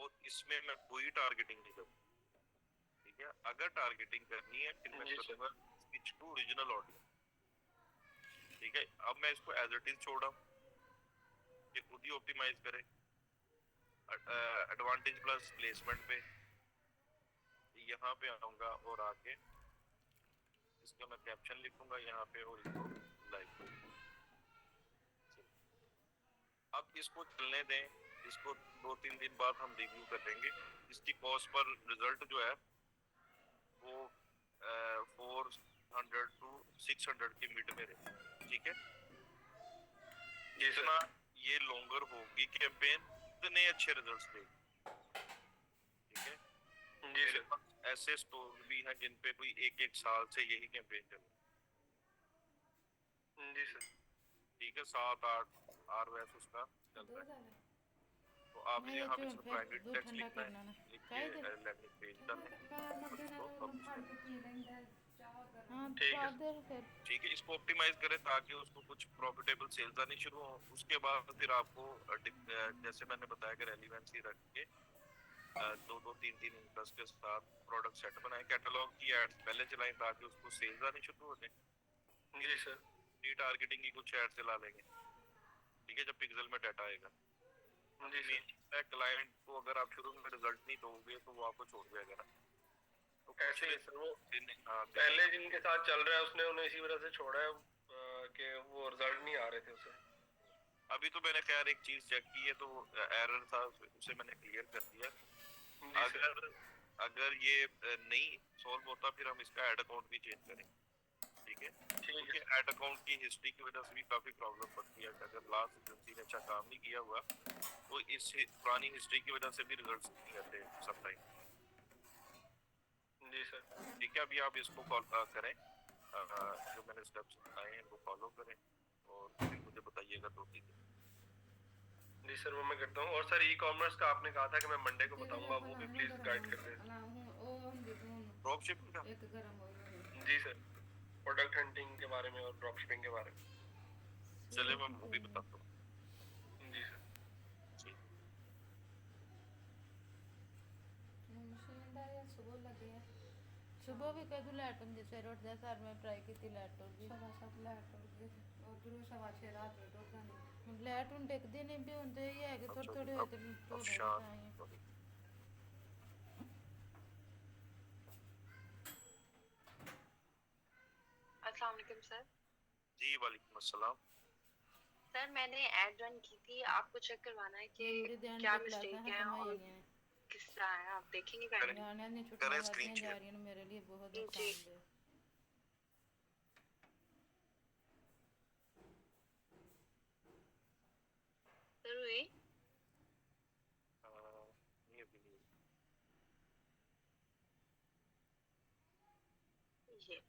और इसमें मैं कोई टारगेटिंग नहीं करूँ, ठीक है। अगर टारगेटिंग करनी है फिर मैं करूँगा स्विच टू ओरिजिनल ऑडियो, ठीक है। अब मैं इसको एज इट इज छोड़ रहा हूँ, ये खुद ही ऑप्टिमाइज करे। एडवांटेज प्लस प्लेसमेंट पे यहाँ पे आऊंगा और आके इसका मैं कैप्शन लिखूंगा यहाँ पे और इसको लाइक। अब इसको चलने दें, इसको 2-3 दिन बाद हम रिव्यू कर लेंगे। इसकी कॉस्ट पर रिजल्ट जो है वो 400 to 600 के मिड में रहे, ठीक है। जितना ये लॉन्गर होगी कैंपेन उतने अच्छे रिजल्ट्स देगी, ठीक है। मेरे पास ऐसे स्टोर भी हैं जिन पे कोई 1-1 साल से यही कैंपेन चल रहा है। जी सर, ठीक है। 7-8 ROS उसका चल रहा है। तो आप यहाँ पे इसको प्राइवेट टेक्स्ट लिखना है, लिख के लैंडिंग पेज डालें, ठीक है। इसको ऑप्टिमाइज करें ताकि उसको कुछ प्रॉफिटेबल सेल्स आनी शुरू हो। उसके बाद फिर आपको जैसे मैंने बताया कि रेलिवेंसी रख के 2-2-3-3 इंटरेस्ट के साथ प्रोडक्ट सेट बनाए, कैटलॉग की एड्स पहले चलाएं ताकि उसको सेल्स आनी शुरू हो जाए। जी सर, रीटारगेटिंग की कुछ एड चला लेंगे, ठीक है, जब पिक्सल में डाटा आएगा। जी सर, क्लाइंट को अगर आप शुरू में रिजल्ट नहीं दोगे तो वो आपको छोड़ देगा ना। तो कैसे सर, वो पहले जिनके साथ चल रहा है उसने उन्हें इसी वजह से छोड़ा है कि वो रिजल्ट नहीं आ रहे थे उसे। अभी तो मैंने खैर एक चीज चेक की है, तो एरर था उसे मैंने क्लियर कर दिया। अगर ये नहीं सॉल्व होता फिर हम इसका ऐड अकाउंट भी चेंज करेंगे, ठीक है। क्योंकि ऐड अकाउंट की हिस्ट्री की वजह से भी काफी प्रॉब्लम पड़ती है। अगर लास्ट एजेंसी ने अच्छा काम नहीं किया हुआ तो इस पुरानी हिस्ट्री की वजह से भी रिजल्ट्स नहीं आते समटाइम। जी सर, ठीक है। अभी आप इसको करें, जो मैंने स्टेप्स बताए हैं वो फॉलो करें और फिर मुझे बताइएगा 2-3 दिन। जी सर, वो मैं करता हूँ। और सर ई कॉमर्स का आपने कहा था कि मैं मंडे को बताऊंगा, वो भी प्लीज गाइड कर दें। ड्रॉप शिपिंग का, जी सर, प्रोडक्ट हंटिंग के बारे में और ड्रॉप शिपिंग के बारे में। चलिए मैं वो भी बताता हूँ। जी सर, सुबह भी कदू लैट होंगी, सवेरे उठदे सार मैं ट्राई की लैट होगी, 7:30 लैट होगी, उधरों 6:15 रात में टोका नहीं लैट हुन टेकदी नहीं भी हुंदे ही है कि थोड़े थोड़े होए ते धोने ताई। अस्सलाम वालेकुम सर। जी वालेकुम अस्सलाम। सर मैंने ऐड रन की थी, आपको चेक करवाना है कि क्या मिस्टेक है और किस तरह है, आप देखेंगे करें स्क्रीन शेयर। मेरे लिए बहुत जी नुकसानदेह। सर हुई ये भी नहीं। ये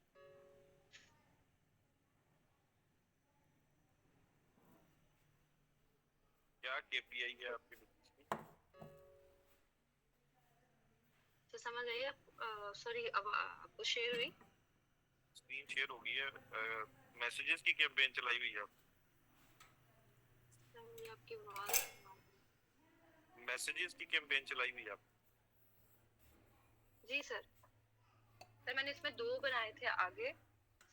क्या KPI है आपके बिजनेस की? तो समझ आइए, सॉरी, अब आपको शेयर हुई, स्क्रीन शेयर हो गई है। मैसेजेस की कैंपेन चलाई हुई है, आपकी आवाज। मैसेजेस की कैंपेन चलाई हुई है। जी सर, सर मैंने इसमें 2 बनाए थे आगे।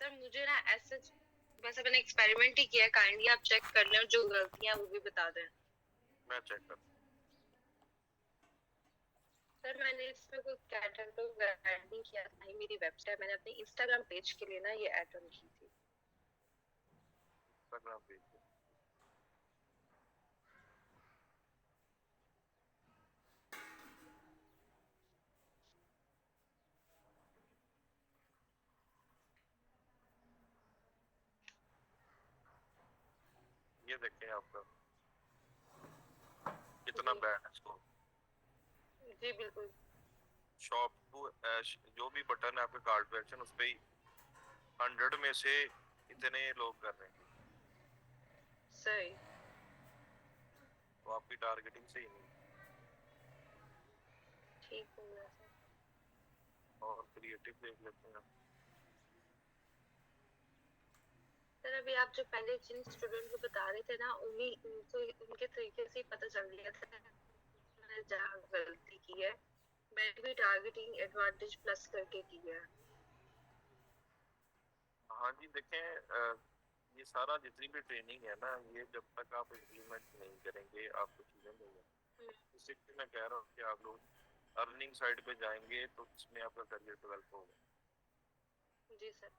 सर मुझे ना ऐसे वैसे मैंने एक्सपेरिमेंट ही किया, काइंडली आप चेक कर लें और जो गलतियां वो भी बता दें। मैं चेक कर। सर मैंने इसमें कोई कैटलॉग ऐड नहीं किया था, ये मेरी वेबसाइट, मैंने अपने इंस्टाग्राम पेज के लिए ना ये ऐड रन की थी। इंस्टाग्राम पेज पे ये देखें आपका कितना बैड है स्कोर। जी बिल्कुल शॉप टू जो भी बटन है आपके कार्ड पे एक्शन, उस पे 100 में से इतने लोग कर रहे हैं, सही। तो आपकी टारगेटिंग सही नहीं। ठीक हो गया सर। और क्रिएटिव देख लेते हैं। सर अभी आप जो पहले जिन स्टूडेंट को बता रहे थे ना, उन्हीं उनको उनके तरीके से पता चल गया था, गलती की है, मैंने भी टारगेटिंग एडवांटेज प्लस करके की है। हाँ जी देखें, ये सारा जितनी भी ट्रेनिंग है ना, ये जब तक आप इम्प्लीमेंट नहीं करेंगे आपको चीज़ें नहीं है। इसलिए मैं कह रहा हूँ कि आप लोग अर्निंग साइड पे जाएंगे तो इसमें आपका करियर डेवलप होगा। जी सर।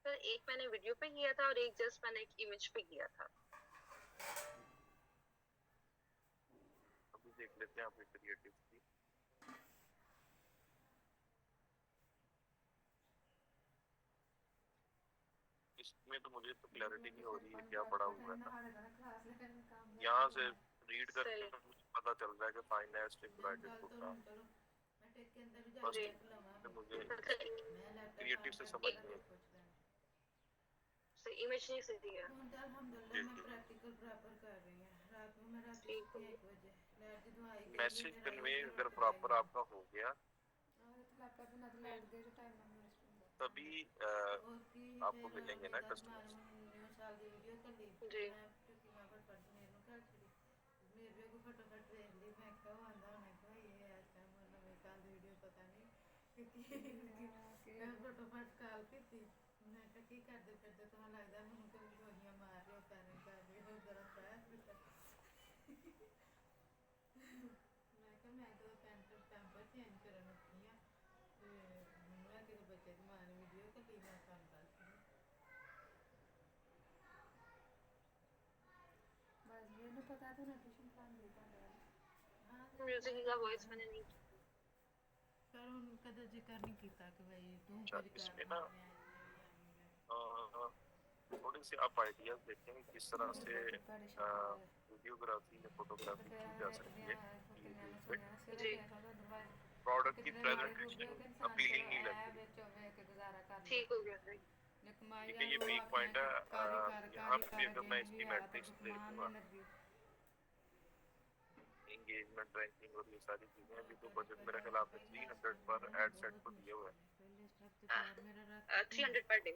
सर एक मैंने वीडियो पे किया था और एक जस्ट मैंने एक इमेज पे किया था। अभी देख लेते हैं आपके क्रिएटिव की। इसमें तो मुझे तो क्लैरिटी नहीं हो रही है क्या पड़ा हुआ है ना, यहाँ से रीड करके मुझे पता चल रहा है कि फाइनेंस प्रोवाइडेड होता बस, जी तो मुझे क्रिएटिव से समझ एक नहीं सर इमेज नहीं सी दिया। जी जी प्रैक्टिकल प्रॉपर कर रही है। रात में मैं रात ठीक हो 1 बजे लाइट ਜਦੋਂ ਆਈ मैसेज कन्वे अगर प्रॉपर आपका हो गया तभी आपको मिलेंगे ना कस्टमर्स। जी मेरे को फटाफट देख ली, मैं क्या आंदा होना को ये इस टाइम नਵੇਂ ਸਾਲ ਦੀ ਵੀਡੀਓ ਪਤਾ ਨਹੀਂ ਕਿ मैं फटाफट कॉल की थी। मैं क्या की करते फिरते तुम्हें लगता है मैंने कभी गोलियां मार रहे हो पैनिक कर रहे हो जरा मैं क्या मैं तो पैंपर चेंज करन लगी आ ते मैं किसी बच्चे की मां ने वीडियो कली मैं काम करती बस मैंने पता तो ना ट्यूशन पढ़ाने का हाँ म्यूजिक का वॉइस मैंने नहीं किया। पर उनका तो जिक्र नहीं किया कि भाई तू अच्छा कुछ इसमें कर ना थोड़ी सी आप आइडियाज देखें कि किस तरह से वीडियोग्राफी या फोटोग्राफी की जा सकती है जी प्रोडक्ट की प्रेजेंटेशन अपीलिंग नहीं लग रही। ठीक हो गया सर। ठीक है, ये वीक पॉइंट है। यहाँ पे भी अगर मैं इसकी मैट्रिक्स देखूंगा, एंगेजमेंट रैंकिंग और ये सारी चीजें, अभी तो बजट मेरा ख्याल आपने 300 पर एड सेट को दिए हुए हैं। 300 पर डे।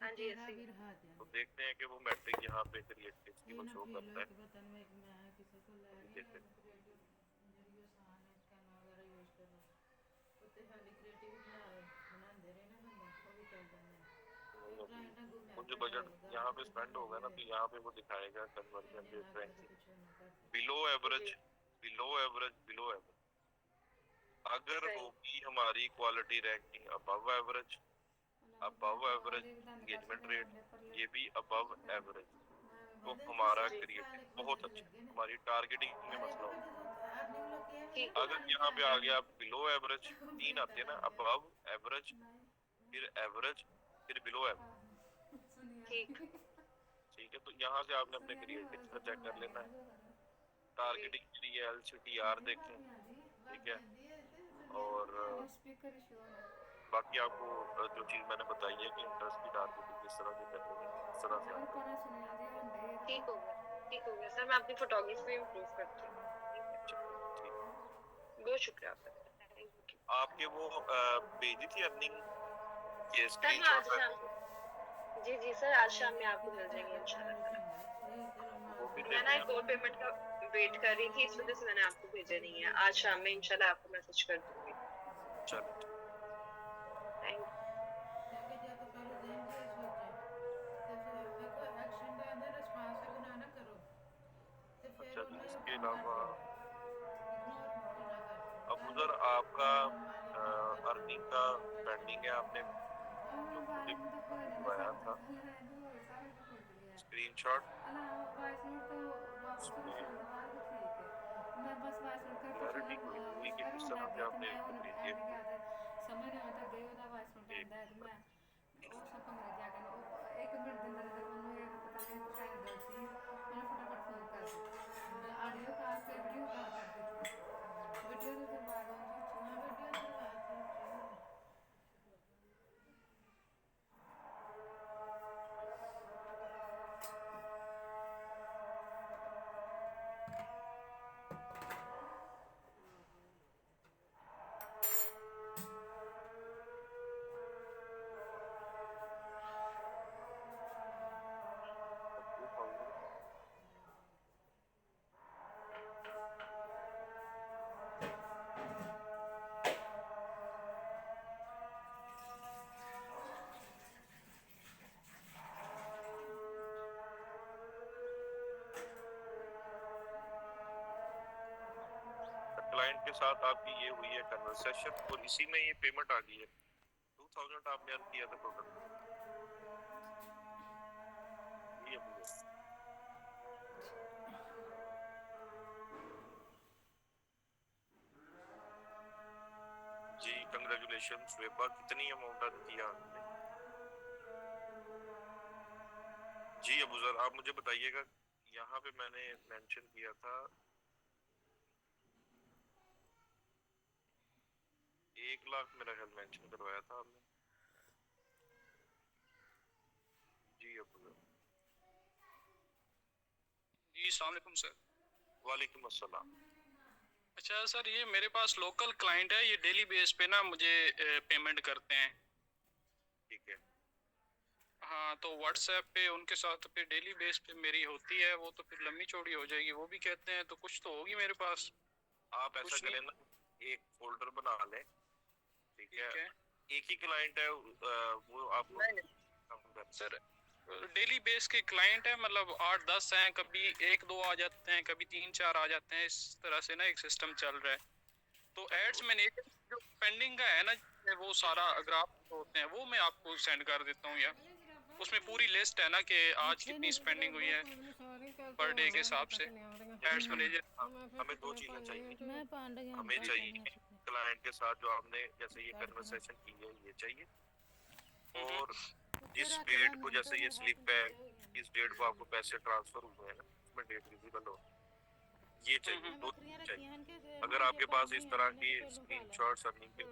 हाँ जी ऐसे ही। तो देखते हैं कि वो मैट्रिक यहाँ पे क्रिएटिव की वो शो करता है। अभी देख लेते हैं। वो जो बजट यहाँ पे स्पेंड होगा ना, तो यहाँ पे वो दिखाएगा conversion rate ranking below average, below average, below average. अगर होगी हमारी quality ranking above average, above average engagement rate ये भी अबव एवरेज, तो हमारा क्रिएटिव बहुत अच्छा है। हमारी टारगेटिंग में मसला होगा। अगर यहाँ पे आ गया बिलो एवरेज, 3 आते हैं ना, अबव एवरेज, फिर एवरेज, फिर बिलो एवरेज। ठीक है, तो यहाँ से आपने अपने क्रिएटिव का चेक कर लेना है। टारगेटिंग के लिए LCTR देखें, ठीक है। और बाकी आपको जो चीज़ मैंने बताई है कि इंटरेस्ट की टारगेटिंग किस तरह से करनी है, इस तरह से आप ठीक हो गया। ठीक हो गया सर, मैं अपनी फोटोग्राफी इम्प्रूव करती हूँ। ठीक। बहुत शुक्रिया आपका। आपके वो भेजी थी अर्निंग ये सर मैं आज स्क्रीनशॉट शाम को जी जी सर आज शाम में आपको मिल जाएंगे इंशाल्लाह। वो भी मैं ना देते एक और पेमेंट का वेट कर रही थी, इस वजह से मैंने आपको भेजा नहीं है। आज शाम में इंशाल्लाह आपको मैसेज कर दूंगी। चलो थैंक अच्छा जी। इसके अलावा अब उधर आपका अर्निंग का पेंडिंग है, आपने जो मुझे बताया था स्क्रीनशॉट, उसमें क्लैरिटी कोई नहीं हुई कि किस तरह से आपने भेजी है। एक क्लाइंट के साथ आपकी ये हुई है कन्वर्सेशन और इसी में ये पेमेंट आ गई है 2000 आपने अर्न किया था टोटल ये हुआ जी कंग्रेचुलेशंस वेबा कितनी अमाउंट अर्न किया आपने जी अबूजर आप मुझे बताइएगा यहाँ पे मैंने मेंशन किया था 1 लाख मेरा ख्याल मेंशन करवाया था आपने जी अबूजर जी अस्सलाम वालेकुम सर। वालेकुम अस्सलाम अच्छा सर ये मेरे पास लोकल क्लाइंट है ये डेली बेस पे ना मुझे पेमेंट करते हैं। ठीक है हाँ तो व्हाट्सएप पे उनके साथ पे डेली बेस पे मेरी होती है वो तो फिर लंबी चौड़ी हो जाएगी वो भी कहते हैं तो कुछ तो होगी मेरे पास। आप ऐसा कुछ करें ना एक फोल्डर बना लें ठीक ठीक है है एक ही क्लाइंट है वो आपको काम कर सर डेली बेस के क्लाइंट है मतलब 8-10 हैं कभी 1-2 आ जाते हैं कभी 3-4 आ जाते हैं इस तरह से ना एक सिस्टम चल रहा है। तो एड्स मैनेजर जो पेंडिंग का है ना वो सारा अगर आप होते हैं वो मैं आपको सेंड कर देता हूँ यार उसमें पूरी लिस्ट है ना कि आज कितनी स्पेंडिंग हुई है पर डे के हिसाब से एड्स मैनेजर। हमें 2 चीजें चाहिए मैं पांडे के हमें चाहिए क्लाइंट के साथ जो आपने जैसे ये कन्वर्सेशन की है ये चाहिए और जिस डेट को जैसे ये स्लिप है इस डेट को आपको पैसे ट्रांसफर हुए हैं ना उसमें डेट विजिबल हो ये चाहिए 2 चाहिए अगर आपके पास इस तरह की स्क्रीनशॉट्स अर्निंग के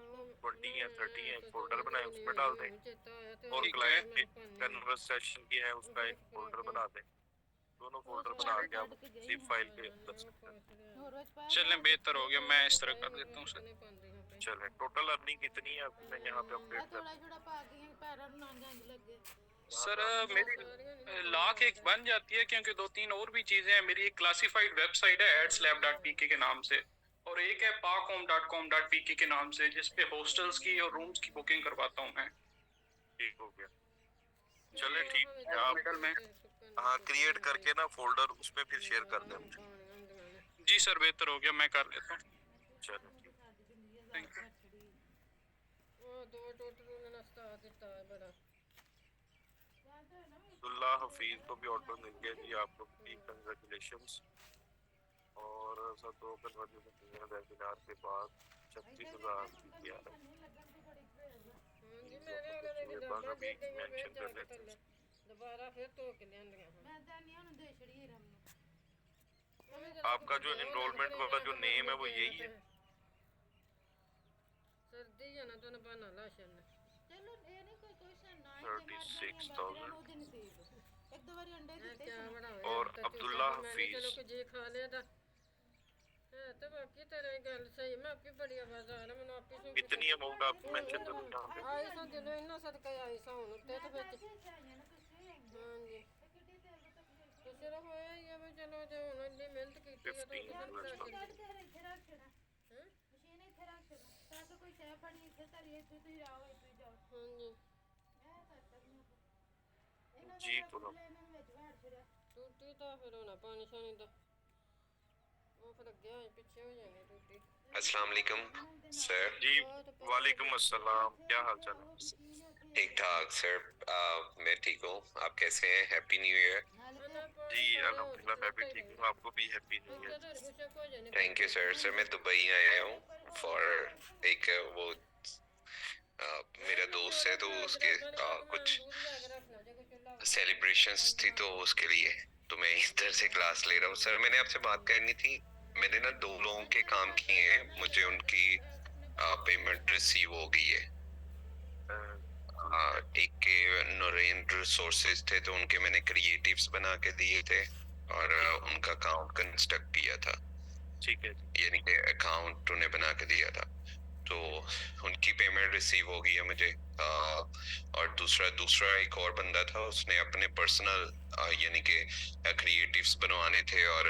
20 या 30 है फोल्डर बनाए उसमें डाल दें और क्लाइंट ने कन्वर्सेशन की है उसका एक फोल्डर बना दें दोनों फोल्डर बना के आप जिप फाइल के कर सकते हैं चलें बेहतर हो गया मैं इस तरह कर देता हूँ सर। चलें टोटल अर्निंग कितनी है आपकी मैं यहाँ पे अपडेट कर सर मेरी लाख एक बन जाती है क्योंकि 2-3 और भी चीज़ें हैं। मेरी एक क्लासिफाइड वेबसाइट है adslab.pk के नाम से और एक है pacom.com.pk के नाम से जिस पे हॉस्टल्स की और रूम्स की बुकिंग करवाता हूँ मैं। ठीक हो गया चले ठीक है आप मिडल में हाँ क्रिएट करके ना फोल्डर उसमें फिर शेयर कर दें मुझे जी सर बेहतर हो गया मैं कर लेता हूँ। चलो ठीक थैंक यू। अब्दुल्ला हफीज को भी ऑर्डर मिल गया जी आपको भी कंग्रेचुलेशंस और सर 2 कन्वर्सेशन वेबिनार के बाद 36,000 किया है भी मेंशन कर लेते हैं दोबारा फिर तो के लेंदियां आपका जो एनरोलमेंट वाला जो नेम है वो यही है सर्दी है ना तो ना बना लाशन चलो ये नहीं कोई क्वेश्चन ना 36,000 एक दो बारी अंडे देते क्या बड़ा और अब्दुल्ला हफीज चलो कि जी खा लिया था है तो बाकी तेरे गल सही मैं आपकी बड़ी आवाज आ रहा मैं आपकी सुन कितनी अमाउंट आप मेंशन करो यहाँ पे आई सा दिलो इन्ना सदका आई सा हुन ते तो ਵਿੱਚ हां जी तो सिर्फ होया ये मैं चलो जो हुन इंनी मेहनत की है तो मशीन ਇੱਥੇ ਰੱਖ ਛੱਡ ਤਾਂ ਤਾਂ ਕੋਈ ਸ਼ੈ ਪੜੀ ਇੱਥੇ ਧਰੀ ਇੱਥੇ ਤੁਸੀਂ ਆਓ ਇੱਥੇ ਜਾਓ हां जी ਮੈਂ ਕਰ ਸਕਦੀ ਹਾਂ जी बोलो ਇਹਨਾਂ ਨੂੰ ਵਿੱਚ ਵਾੜ ਛੜਿਆ टूटी तो फिर होना पानी शानी दा वो फिर अगे पीछे हो जाएंगे टूटी अस्सलाम वालेकुम सर। जी वालेकुम अस्सलाम क्या हाल चाल है ठीक ठाक सर। मैं ठीक हूँ आप कैसे हैं? Happy new year. जी अल्हम्दुलिल्लाह मैं भी ठीक हूँ आपको भी happy new year thank you sir. Sir मैं दुबई आया हूँ फॉर एक वो मेरा दोस्त है तो उसके कुछ सेलिब्रेशंस थी तो उसके लिए तो मैं इधर से क्लास ले रहा हूँ। सर मैंने आपसे बात करनी थी मैंने ना 2 लोगों के काम किए हैं मुझे उनकी पेमेंट रिसीव हो गई है। एक के नरेन रिसोर्सेज थे तो उनके मैंने क्रिएटिव्स बना के दिए थे और उनका अकाउंट कंस्ट्रक्ट किया था ठीक है यानी कि अकाउंट उन्हें बना के दिया था तो उनकी पेमेंट रिसीव हो गई है मुझे। और दूसरा एक और बंदा था उसने अपने पर्सनल यानी कि क्रिएटिव्स बनवाने थे और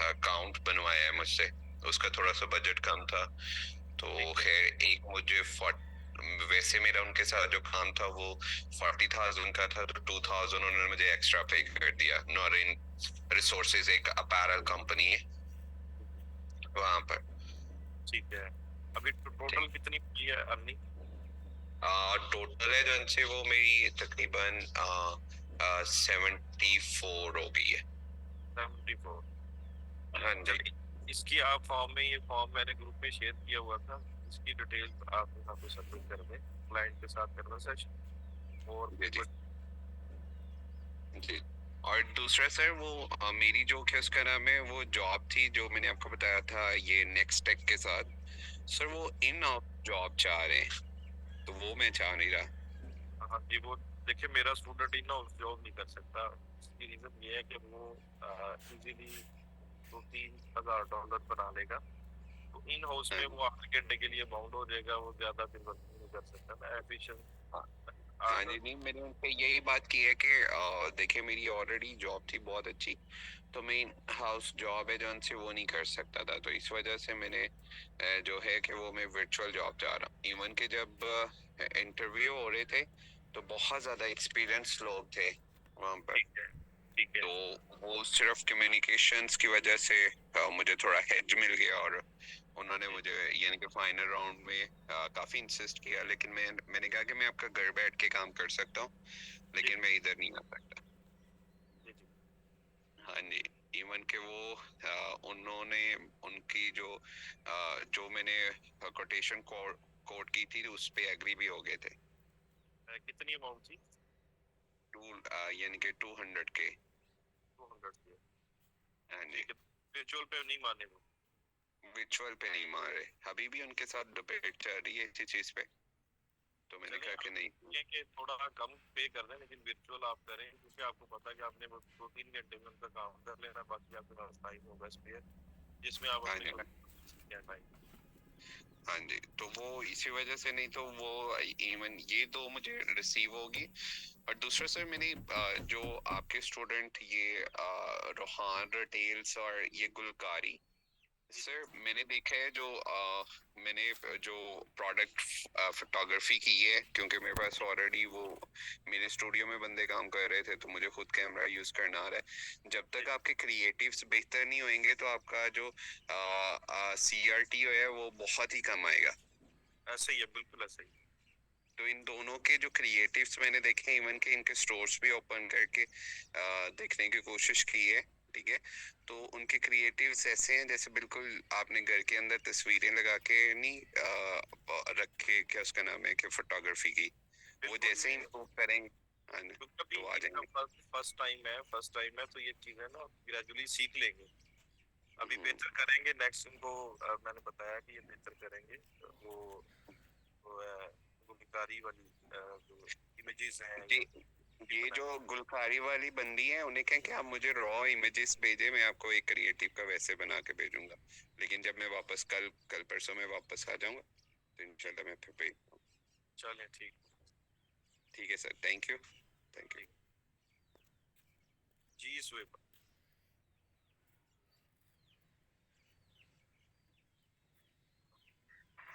अकाउंट बनवाया है मुझसे उसका थोड़ा सा बजट कम था तो खैर एक मुझे वैसे मेरा उनके साथ जो काम था वो 40,000 का था तो 2,000 उन्होंने मुझे एक्स्ट्रा पे कर दिया। नॉरिन रिसोर्सेज एक अपैरल कंपनी है वहाँ पर ठीक है। अभी टोटल कितनी की है अर्निंग? टोटल है जो से वो मेरी तकरीबन 74 हो गई है। 74। हाँ जी। चलिए, इसकी आप फॉर्म में, ये फॉर्म मैंने ग्रुप में शेयर किया हुआ था, इसकी डिटेल्स आप यहाँ पे सबमिट कर दें, क्लाइंट के साथ करना सेशन और जी जी जी। और दूसरा सर वो मेरी जो क्या उसका नाम है वो जॉब थी जो मैंने आपको बताया था ये नेक्स्ट टेक के साथ, सर वो इन जॉब चाह रहे हैं तो वो मैं चाह नहीं रहा। हाँ जी, वो देखिए मेरा स्टूडेंट ही ना उस जॉब नहीं कर सकता। इसकी रीजन ये है कि वो इजीली $2-3 हज़ार बना लेगा, तो इन हाउस में वो 8 घंटे के लिए बाउंड हो जाएगा, वो ज्यादा दिन वर्किंग नहीं कर सकता ना, एफिशिएंट। हाँ जी, नहीं मैंने उनसे यही बात की है कि देखिए मेरी ऑलरेडी जॉब थी बहुत अच्छी, तो मैं हाउस जॉब है जो उनसे वो नहीं कर सकता था, तो इस वजह से मैंने जो है कि वो मैं वर्चुअल जॉब चाह रहा हूँ। इवन के जब इंटरव्यू हो रहे थे तो बहुत ज़्यादा एक्सपीरियंस लोग थे वहाँ पर, ठीक है। तो वो सिर्फ कम्युनिकेशंस की वजह से मुझे थोड़ा हेज मिल गया और उन्होंने मुझे यानी कि फाइनल राउंड में काफी इंसिस्ट किया, लेकिन मैंने कहा कि मैं आपका घर बैठ के काम कर सकता हूँ लेकिन मैं इधर नहीं आ सकता। हाँ जी, इवन के वो उन्होंने उनकी जो मैंने कोटेशन कोड की थी उस पे एग्री भी हो गए थे। कितनी अमाउंट थी? यानी कि 200 के। 200 की। हाँ जी, वर्चुअल पे नहीं माने वो? विचुअल पे नहीं मारे, अभी भी उनके साथ डिबेट चल रही है इसी चीज पे, तो मैंने कहा कि नहीं ये कि थोड़ा कम पे कर दें लेकिन वर्चुअल आप करें, क्योंकि आपको पता है कि आपने वो 2-3 घंटे में उनका काम कर लेना, बाकी आपके पास टाइम होगा स्पेयर जिसमें आप अपने टाइम। हाँ जी, तो वो इसी वजह से, नहीं तो वो इवन ये दो मुझे रिसीव होगी। और दूसरा सर मैंने जो आपके स्टूडेंट ये रोहान रिटेल्स और ये गुलकारी, सर मैंने देखा है जो मैंने जो प्रोडक्ट फोटोग्राफी की है, क्योंकि मेरे पास ऑलरेडी वो मेरे स्टूडियो में बंदे काम कर रहे थे तो मुझे खुद कैमरा यूज करना आ रहा है। जब तक आपके क्रिएटिव्स बेहतर नहीं होंगे तो आपका जो CRT है वो बहुत ही कम आएगा। ऐसे ही है, बिल्कुल ऐसे ही। तो इन दोनों के जो क्रिएटिव्स मैंने देखे, इवन के इनके स्टोर्स भी ओपन करके देखने की कोशिश की है, ठीक है, तो उनके क्रिएटिव्स ऐसे हैं जैसे बिल्कुल आपने घर के अंदर तस्वीरें लगा के नहीं रखे, क्या उसका नाम है कि फोटोग्राफी की, वो जैसे ही इम्प्रूव करेंगे तो आ जाएंगे। फर्स्ट टाइम है तो ये चीजें ना ग्रेजुअली सीख लेंगे, अभी बेहतर करेंगे। नेक्स्ट उनको मैंने बताया कि ये बेहतर करेंगे, वो गुलकारी वाली जो इमेजेस हैं, ये जो गुलकारी वाली बंदी है उन्हें कहें कि आप मुझे रॉ इमेजेस भेजें, मैं आपको एक क्रिएटिव का वैसे बना के भेजूंगा, लेकिन जब मैं वापस कल परसों में वापस आ जाऊंगा तो इंशाल्लाह मैं फिर भेज दूंगा। चलें, ठीक है सर, थैंक यू जी। स्वेप।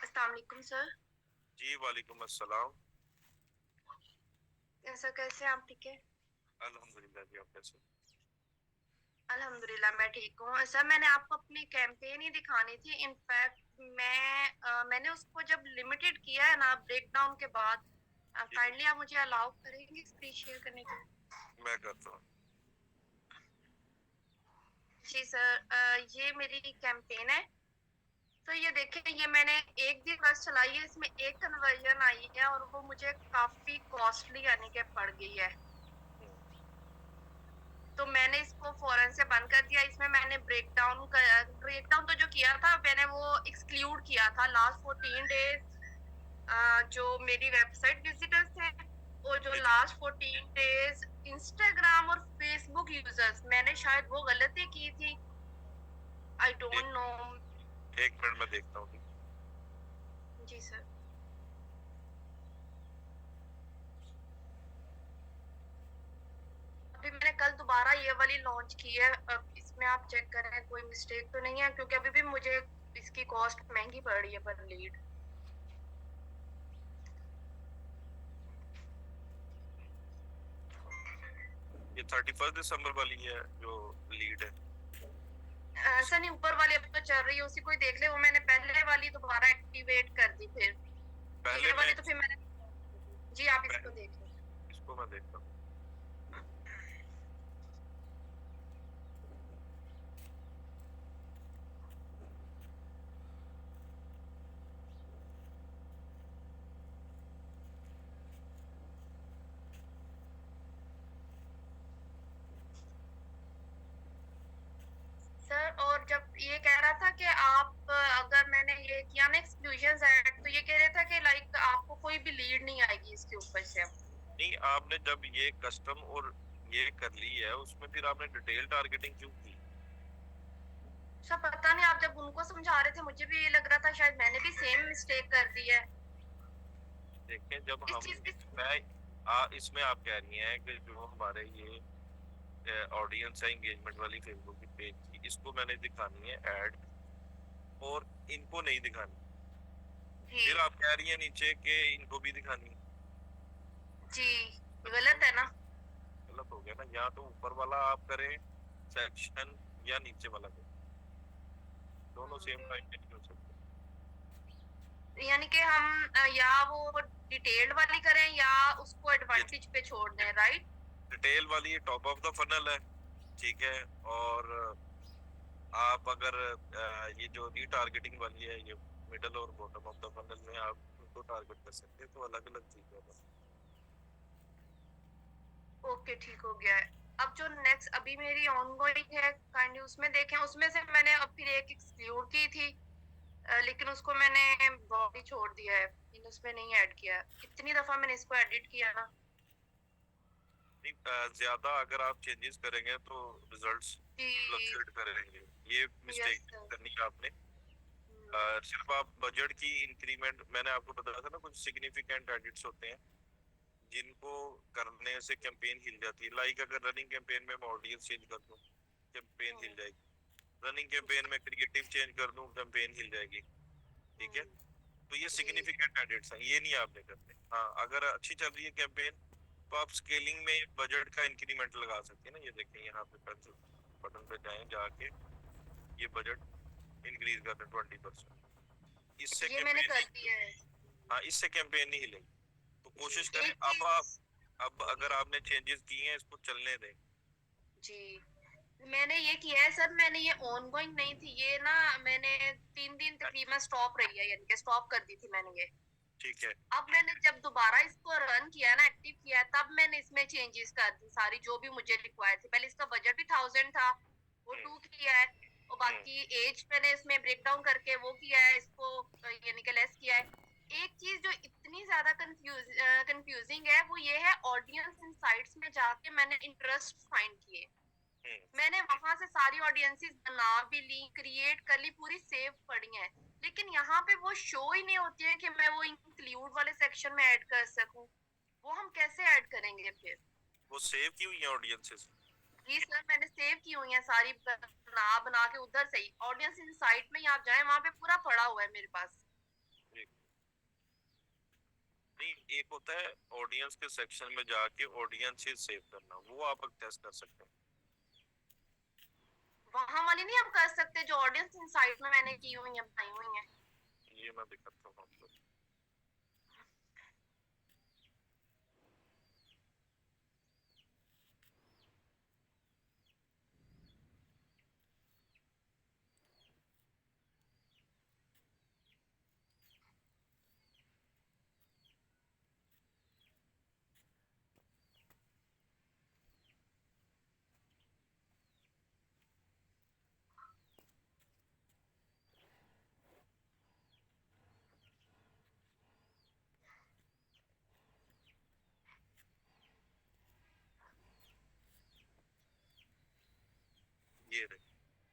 अस्सलाम वालेकुम सर। जी वालेकुम अस्सलाम। ऐसा कैसे आप ठीक है? अल्हम्दुलिल्लाह जी, आप कैसे? अल्हम्दुलिल्लाह मैं ठीक हूँ सर। मैंने आपको अपनी कैंपेन ही दिखानी थी। इनफैक्ट मैंने उसको जब लिमिटेड किया है ना ब्रेक डाउन के बाद, काइंडली आप मुझे अलाउ करेंगे स्क्रीन शेयर करने के लिए? मैं करता हूँ जी सर, ये मेरी कैंपेन है। तो ये देखें, ये मैंने एक दिन बस चलाई है, इसमें एक कन्वर्जन आई है और वो मुझे काफी कॉस्टली यानी कि पड़ गई है, तो मैंने इसको फौरन से बंद कर दिया। इसमें मैंने ब्रेक डाउन तो जो किया था मैंने वो एक्सक्लूड किया था लास्ट 14 डेज जो मेरी वेबसाइट विजिटर्स थे, और जो लास्ट 14 डेज इंस्टाग्राम और फेसबुक यूजर्स, मैंने शायद वो गलती की थी, आई डोंट नो। एक मिनट में देखता हूँ। जी सर। अभी मैंने कल दोबारा ये वाली लॉन्च की है, अब इसमें आप चेक करें कोई मिस्टेक तो नहीं है, क्योंकि अभी भी मुझे इसकी कॉस्ट महंगी पड़ रही है पर लीड। ये 31 दिसंबर वाली है जो लीड है। ऐसा नहीं, ऊपर वाली अब तो चल रही है, उसी को ही देख ले। वो मैंने पहले वाली दोबारा एक्टिवेट कर दी, फिर पहले ये वाली मैं तो फिर मैंने, जी आप इसको देख लो। इसको मैं देखता हूँ। सर और जब ये कह रहा था कि आप अगर मैंने ये किया ना एक्सक्लूजन ऐड, तो ये कह रहा था कि लाइक आपको कोई भी लीड नहीं आएगी इसके ऊपर से। नहीं, आपने जब ये कस्टम और ये कर ली है, उसमें फिर आपने डिटेल टारगेटिंग क्यों की? अच्छा पता नहीं, आप जब उनको समझा रहे थे मुझे भी ये लग रहा था शायद मैंने भी सेम मिस्टेक कर दी है। देखें, जब इस हम चीज की इसमें आप कह रही हैं कि जो हमारे ये ऑडियंस है एंगेजमेंट वाली फेसबुक की पेज की, इसको मैंने दिखानी है ऐड और इनको नहीं दिखानी। जी फिर आप कह रही हैं नीचे कि इनको भी दिखानी है। जी गलत है ना। गलत हो गया ना, या तो ऊपर वाला आप करें सेक्शन या नीचे वाला करें, दोनों सेम टाइम पे नहीं हो सकते। यानी कि हम या वो डिटेल्ड वाली करें या उसको एडवांटेज पे छोड़ दें, राइट? डिटेल वाली टॉप ऑफ द फनल है, ठीक है, और आप अगर ये जो रीटारगेटिंग वाली है, ये मिडल और बॉटम ऑफ द फनल में आप उनको टारगेट कर सकते हैं, तो अलग अलग चीज है। ओके ठीक हो गया है। अब जो नेक्स्ट अभी मेरी ऑनगोइंग है काइंडली उसमें देखें, उसमें से मैंने अब फिर एक एक्सक्लूड की थी, लेकिन उसको मैंने बॉडी छोड़ दिया है, उसमें नहीं ऐड किया। इतनी दफा मैंने इसको एडिट किया ना। नहीं, ज्यादा अगर आप चेंजेस करेंगे तो रिजल्ट्स फ्लक्चुएट करेंगे, ये मिस्टेक करनी है आपने। सिर्फ आप बजट की इंक्रीमेंट, मैंने आपको बताया था ना, कुछ सिग्निफिकेंट एडिट्स होते हैं जिनको करने से कैंपेन हिल जाती है। लाइक अगर रनिंग कैंपेन में मैं ऑडियंस चेंज कर दूं, कैंपेन हिल जाएगी। रनिंग कैंपेन में क्रिएटिव चेंज कर दूं, कैंपेन हिल जाएगी, ठीक है। तो ये सिग्निफिकेंट एडिट्स हैं, ये नहीं आपने करने। हाँ, अगर अच्छी चल रही है कैंपेन तो आप स्केलिंग में बजट का इंक्रीमेंट लगा सकते हैं ना। ये देखें यहाँ पे पेंसिल बटन पे जाएं, जाके ये बजट इंक्रीज कर दें 20%। इससे ये मैंने कर दिया है। हाँ, इससे कैंपेन नहीं हिलेगी। तो कोशिश करें। एक चीज- अब अगर आपने चेंजेस किए हैं, इसको चलने दें। जी मैंने ये किया है सर, मैंने ये ऑनगोइंग नहीं थी ये ना, मैंने 3 दिन तकरीबन स्टॉप रही है, यानी कि स्टॉप कर दी थी मैंने ये। ठीक है, अब मैंने जब दोबारा इसको रन किया ना, एक्टिव किया, तब मैंने इसमें चेंजेस कर दी सारी जो भी मुझे रिक्वायर थी। पहले इसका बजट भी 1000 था, वो 2 किया है, और बाकी एज मैंने इसमें ब्रेक डाउन करके वो किया है, इसको यानी कि लेस किया है। एक चीज जो इतनी ज्यादा कंफ्यूजिंग है वो ये है, ऑडियंस इनसाइट्स में जाके मैंने इंटरेस्ट फाइंड किए, मैंने वहां से सारी ऑडियंसेस बना भी ली, क्रिएट कर ली, पूरी सेव पड़ी है, लेकिन यहाँ पे वो शो ही नहीं होती है कि मैं वो इंक्लूड वाले सेक्शन में ऐड कर सकूं। वो हम कैसे ऐड करेंगे फिर? वो सेव की हुई है ऑडियंसेस। जी सर, मैंने सेव की हुई है सारी, बना बना के उधर से ही ऑडियंस इनसाइट में ही आप जाएं, वहां पे पूरा पड़ा हुआ है मेरे पास। नहीं, एक होता है ऑडियंस के सेक्शन में जाके ऑडियंसेस सेव करना, वो आप टेस्ट कर सकते हैं। वहां वाली नहीं हम कर सकते जो ऑडियंस इनसाइट में मैंने की हुई है, बनाई हुई है। ये मैं दिखाता हूँ आपको। ये रही।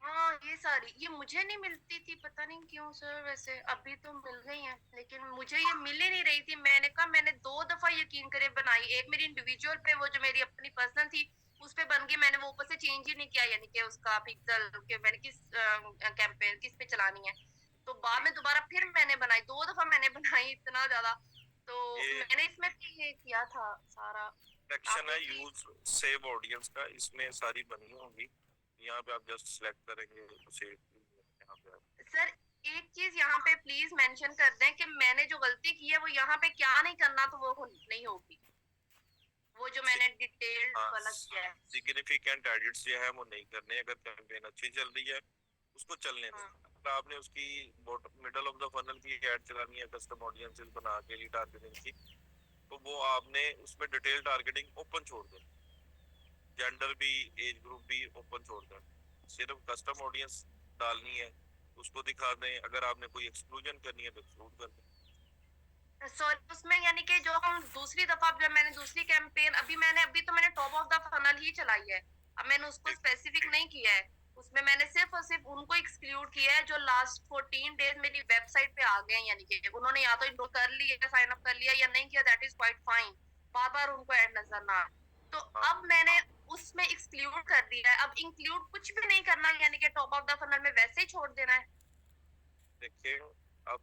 हाँ ये सारी, ये मुझे नहीं मिलती थी, पता नहीं क्यों सर, वैसे अभी तो मिल गई हैं, लेकिन मुझे ये मिल ही नहीं रही थी। मैंने कहा, मैंने 2 दफा यकीन करे बनाई, एक मेरी इंडिविजुअल पे, वो जो मेरी अपनी पर्सनल थी उस पे बन गई, मैंने वो ऊपर से चेंज ही नहीं किया, यानी कि उसका पिक्सल के मैंने किस कैंपेन किस पे चलानी है। तो बाद में दोबारा फिर मैंने बनाई, 2 दफा मैंने बनाई, इतना ज्यादा। तो मैंने इसमें भी ये किया था सारा सेक्शन है यूज सेव ऑडियंस का, इसमें सारी बनी होंगी। यहाँ पे आप जस्ट सिलेक्ट करेंगे उसे, यहाँ पे आप सर एक चीज यहाँ पे प्लीज मेंशन कर दें कि मैंने जो गलती की है वो यहाँ पे क्या नहीं करना, तो वो नहीं होगी, वो जो मैंने डिटेल्ड वाला किया है। सिग्निफिकेंट एडिट्स जो है वो नहीं करने। अगर कैंपेन अच्छी चल रही है उसको चलने दें। अगर आपने उसकी मिडल ऑफ द फनल की ऐड चलानी है कस्टम ऑडियंसेस बना के रीटारगेटिंग की, तो वो आपने उसमें डिटेल टारगेटिंग ओपन छोड़ दें, जेंडर भी एज ग्रुप भी ओपन छोड़ दें, सिर्फ कस्टम ऑडियंस डालनी है उसको दिखा दें। अगर आपने कोई एक्सक्लूजन करनी है तो एक्सक्लूड कर दें। सॉरी, उसमें यानी कि जो हम दूसरी दफा जब मैंने दूसरी कैंपेन अभी तो मैंने टॉप ऑफ द फनल ही चलाई है, अब मैंने उसको स्पेसिफिक नहीं किया है, उसमें मैंने सिर्फ और सिर्फ उनको एक्सक्लूड किया है जो लास्ट 14 डेज मेरी वेबसाइट पे आ गए हैं, यानी कि उन्होंने या तो इनरोल कर लिया, साइन अप कर लिया या नहीं किया, दैट इज क्वाइट फाइन, बार बार उनको ऐड नजर ना आए। तो अब मैंने उसमें एक्सक्लूड कर दिया है, अब इंक्लूड कुछ भी नहीं करना, यानी कि टॉप ऑफ द फनल में वैसे ही छोड़ देना है। देखिए अब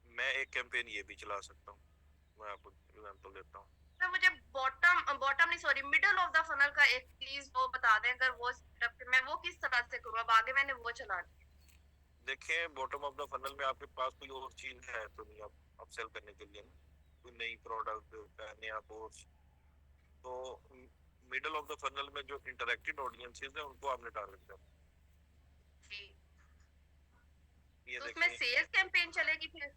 मैं एक कैंपेन ये भी चला सकता हूँ, मैं आपको एग्जांपल देता हूँ। सर मुझे बॉटम नहीं sorry middle of the funnel का एक प्लीज वो बता दें, अगर वो setup मैं वो किस तरह से करूँ, अब आगे मैंने वो चला दिया। देखें बॉटम ऑफ द फनल में आपके पास कोई और चीज है तो नहीं, आप अपसेल करने के लिए ना, कोई नई प्रोडक्ट का नया कोर्स, तो मिडल ऑफ द फनल में जो इंटरेक्टेड ऑडियंसेस है उनको आपने टारगेट करना। जी, ये तो उसमें देखें सेल्स कैंपेन चलेगी फिर,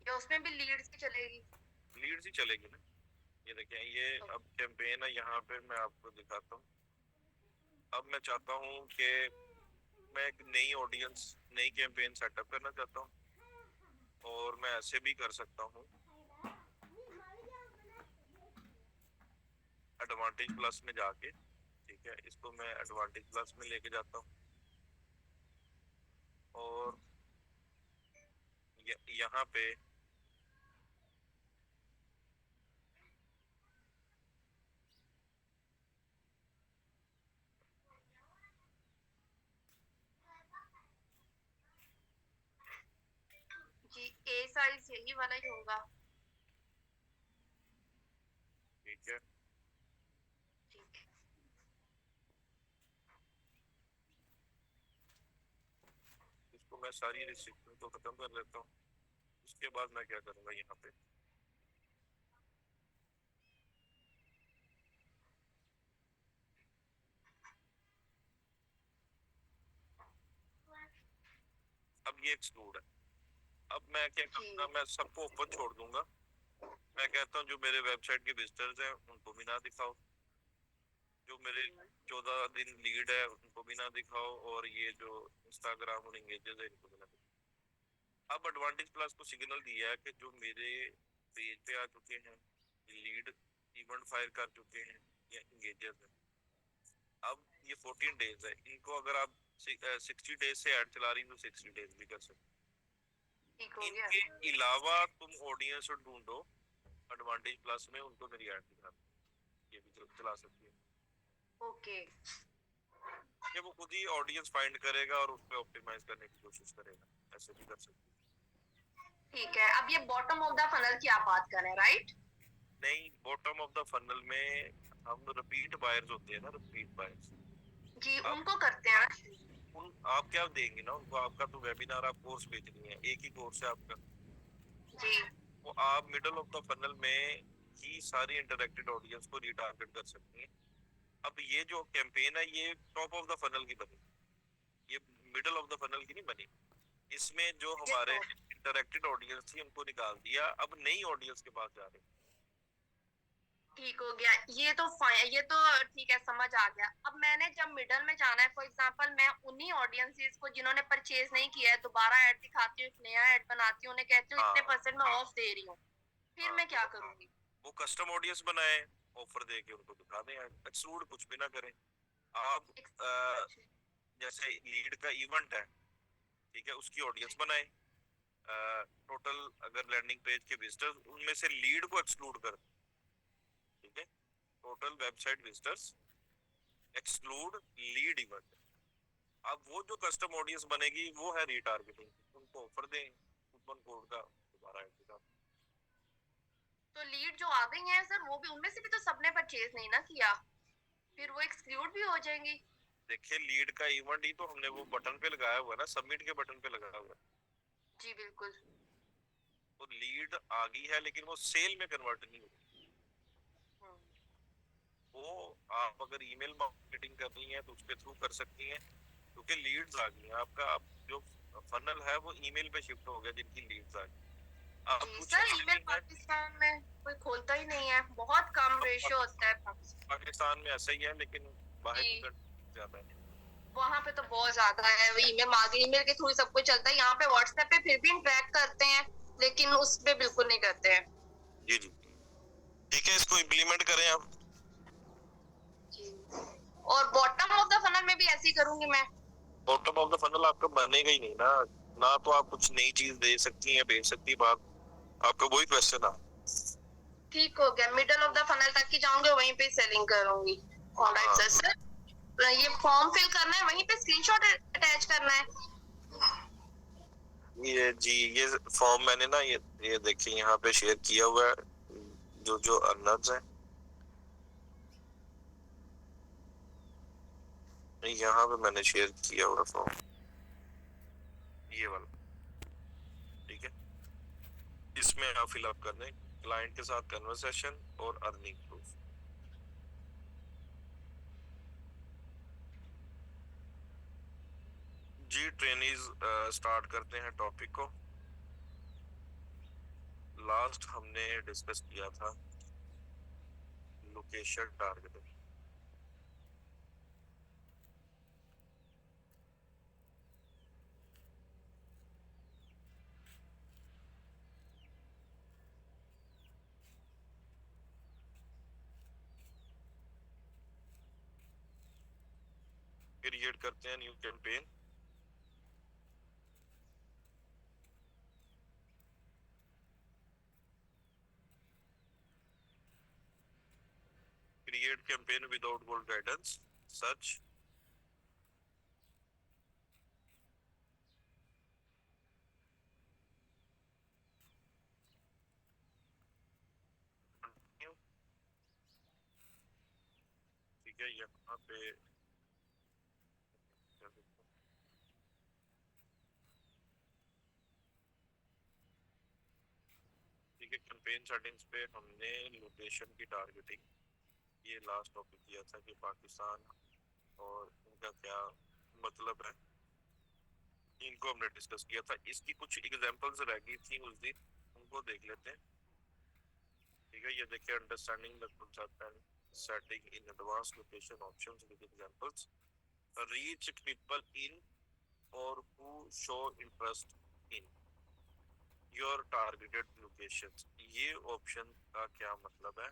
या उसमें भी लीड्स की चलेगी? लीड्स ही चलेगी ना। ये देखें ये अब कैंपेन है, यहाँ पे मैं आपको दिखाता हूँ। अब मैं चाहता हूँ कि मैं एक नई ऑडियंस नई कैंपेन सेटअप करना चाहता हूँ, और मैं ऐसे भी कर सकता हूँ, एडवांटेज प्लस में जाके, ठीक है, इसको मैं एडवांटेज प्लस में लेके जाता हूँ, और यहाँ पे जी ए साइज यही वाला ही होगा। ठीक है, ठीक है, इसको मैं सारी रिस्ट्रिक्शन को खत्म कर लेता हूँ। उसके बाद मैं क्या करूँगा, यहाँ पे अब ये एक्सक्लूड है। अब मैं क्या करूँगा, मैं सबको ओपन छोड़ दूंगा। मैं कहता हूँ जो मेरे वेबसाइट के विजिटर्स हैं उनको भी ना दिखाओ, जो मेरे 14 दिन लीड है उनको भी ना दिखाओ, और ये जो इंस्टाग्राम और एंगेजेस है इनको भी ना दिखाओ। अब एडवांटेज प्लस को सिग्नल दिया है कि जो मेरे पेज पे आ चुके हैं, लीड इवेंट फायर कर चुके हैं या एंगेजेस है, अब ये 14 डेज है, इनको अगर आप 60 डेज से ऐड चला रही तो 60 डेज भी कर सकते। ठीक हो गया। इनके अलावा तुम ऑडियंस ढूंढो एडवांटेज प्लस में, उनको मेरी ऐड दिखा, ये भी चला सकती है। ओके, ये वो खुद ही ऑडियंस फाइंड करेगा और उस पे ऑप्टिमाइज करने की कोशिश करेगा, ऐसे भी कर सकते हैं। ठीक है, अब ये बॉटम ऑफ द फनल की आप बात कर रहे हैं, राइट? नहीं, बॉटम ऑफ द फनल में हम रिपीट बायर्स होते हैं ना, रिपीट बायर्स, जी उनको करते हैं ना। उन आप क्या देंगे ना उनको, आपका तो वेबिनार आप कोर्स बेचनी है, एक ही कोर्स है आपका, जी वो आप मिडल ऑफ द फनल में ही सारी इंटरेक्टेड ऑडियंस को रीटारगेट कर सकती हैं। अब ये जो कैंपेन है ये टॉप ऑफ द फनल की बनी, ये मिडल ऑफ द फनल की नहीं बनी। इसमें जो हमारे इंटरेक्टेड ऑडियंस थी उनको निकाल दिया, अब नई ऑडियंस के पास जा रहे हैं। ठीक हो गया, ये तो फाइन, ये तो ठीक है, समझ आ गया। अब मैंने जब मिडल में जाना है, फॉर एग्जांपल मैं उन्हीं ऑडियंसेस को जिन्होंने परचेज नहीं किया है दोबारा ऐड दिखाती हूँ, एक नया ऐड बनाती हूँ, उन्हें कहती हूँ इतने % मैं ऑफ दे रही हूँ, फिर मैं क्या करूंगी? वो कस्टम ऑडियंस बनाए, ऑफर दे के उनको दिखा दें, एक्सक्लूड कुछ भी ना करें आप। जैसे लीड का इवेंट है, ठीक है, उसकी ऑडियंस बनाए, टोटल अगर लैंडिंग पेज के विजिटर्स उनमें से लीड को एक्सक्लूड कर, ठीक है, total website visitors exclude lead event. अब वो जो कस्टम ऑडियंस बनेगी वो है रीटारगेटिंग, उनको ऑफर दें कूपन कोड का, दोबारा ऐड दिखा। तो लीड जो आ गई है सर, वो भी उनमें से भी तो सबने परचेज नहीं ना किया। फिर वो एक्सक्लूड भी हो जाएंगी। देखिए लीड का इवेंट ही तो हमने वो बटन पे लगाया हुआ है ना, सबमिट के बटन पे लगाया हुआ है। जी बिल्कुल। तो लीड आ गई है लेकिन वो सेल में कन्वर्ट नहीं हुई। वो आप अगर ईमेल मार्केटिंग करनी है तो उसके थ्रू कर सकती हैं, क्योंकि लीड्स आ गई हैं। आपका आप जो फनल है वो ईमेल पे शिफ्ट हो गया जिनकी लीड्स आ गई। आप जी कुछ सर, ऐसे ईमेल भी हैं पाकिस्तान में कोई खोलता ही नहीं है, बहुत कम रेशियो होता है पाकिस्तान। पाकिस्तान में ऐसा ही है, लेकिन बाहर की जी, कंट्री ज्यादा है। वहाँ पे तो बहुत ज्यादा है, ईमेल मार्केटिंग, ईमेल के थ्रू सब कुछ चलता है। यहाँ पे व्हाट्सएप पे फिर भी इंटरेक्ट करते हैं, लेकिन उस पे बिल्कुल नहीं करते हैं। जी जी ठीक है, इसको इम्प्लीमेंट करें आप। जी। और बॉटम ऑफ द फनल में भी ऐसे ही करूंगी मैं। बॉटम ऑफ द फनल आपका बनेगा ही नहीं ना, ना तो आप कुछ नई चीज दे सकती हैं, बेच सकती बात, आपका वही क्वेश्चन है। ठीक हो गया, मिडल ऑफ द फनल तक ही जाऊंगी, वहीं पे सेलिंग करूंगी। Alright sir. सर ये फॉर्म फिल करना है, वहीं पे स्क्रीनशॉट अटैच करना है। ये जी, ये फॉर्म मैंने ना ये देखिए यहाँ पे शेयर किया हुआ है, जो जो अर्नर्स हैं यहाँ पे मैंने शेयर किया हुआ फॉर्म, ये वाला, ठीक है। इसमें आप फिलअप कर दें क्लाइंट के साथ कन्वर्सेशन और अर्निंग प्रूफ। जी ट्रेनीज स्टार्ट करते हैं टॉपिक को। लास्ट हमने डिस्कस किया था लोकेशन टारगेटिंग। क्रिएट करते हैं new campaign. Create campaign without गोल गाइडेंस, सर्च। ठीक है, यहाँ पे ठीक है, कैंपेन सेटिंग्स पे हमने लोकेशन की टारगेटिंग, ये लास्ट टॉपिक किया था कि पाकिस्तान और इनका क्या मतलब है, इनको हमने डिस्कस किया था। इसकी कुछ एग्जांपल्स रह गई थी उस दिन, उनको देख लेते हैं। ठीक है, ये देखिए, understanding the concept and setting in advance location options with examples, reach people in or who show interest in your targeted locations. ये ऑप्शन का क्या मतलब है?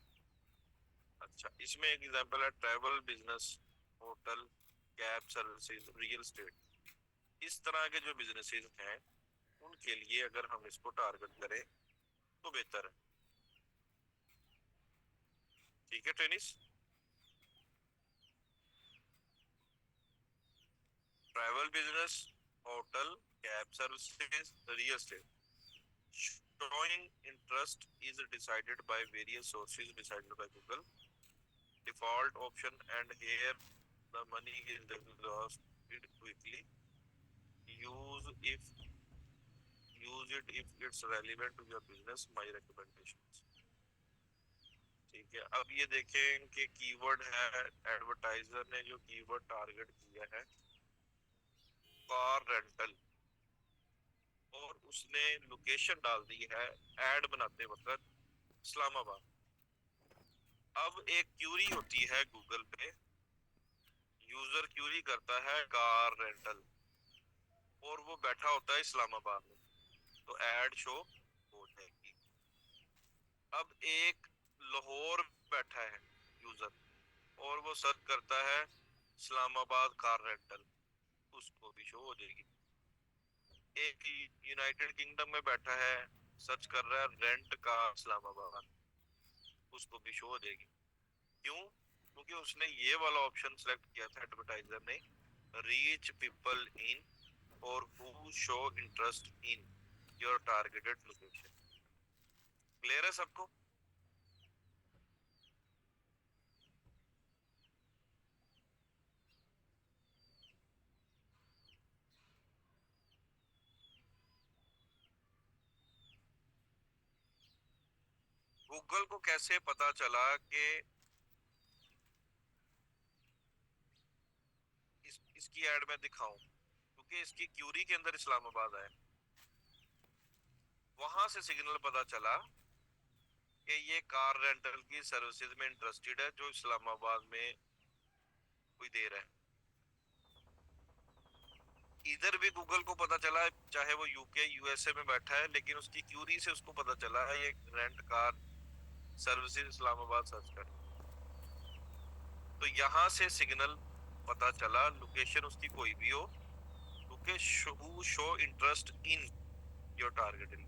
अच्छा, इसमें एक एग्जांपल है travel, business, hotel, cab services, real estate. इस तरह के जो बिजनेसेस हैं उनके लिए अगर हम इसको टारगेट करें तो बेहतर है। ठीक है trainees, travel business, hotel, cab services, real estate. Showing interest is decided by various sources decided by Google. Default option, and here the money is lost quickly. Use it if it's relevant to your business. My recommendations. ठीक है, अब ये देखें कि keyword है, advertiser ने जो keyword target किया है कार रेंटल, और उसने लोकेशन डाल दी है एड बनाते वक्त इस्लामाबाद। अब एक क्यूरी होती है गूगल पे, यूजर क्यूरी करता है कार रेंटल और वो बैठा होता है इस्लामाबाद में, तो एड शो हो जाएगी। अब एक लाहौर बैठा है यूजर और वो सर्च करता है इस्लामाबाद कार रेंटल, उसको भी शो हो जाएगी। एक यूनाइटेड किंगडम में बैठा है, सर्च कर रहा है रेंट का इस्लामाबाद, उसको भी शो हो जाएगी। क्यों? क्योंकि उसने ये वाला ऑप्शन सेलेक्ट किया था एडवर्टाइजर ने, reach people in or who show interest in your targeted location. Clear है सबको? गूगल को कैसे पता चला कि इसकी ऐड मैं दिखाऊं, क्योंकि इसकी क्यूरी के अंदर इस्लामाबाद है। वहां से सिग्नल पता चला कि ये कार रेंटल की सर्विसेज में इंटरेस्टेड है, जो इस्लामाबाद में कोई दे रहा है। इधर भी गूगल को पता चला, चाहे वो यूके यूएसए में बैठा है, लेकिन उसकी क्यूरी से उसको पता चला है ये rent car services Islamabad search कर। तो यहाँ से सिग्नल पता चला, लोकेशन उसकी कोई भी हो, क्योंकि show interest in your target,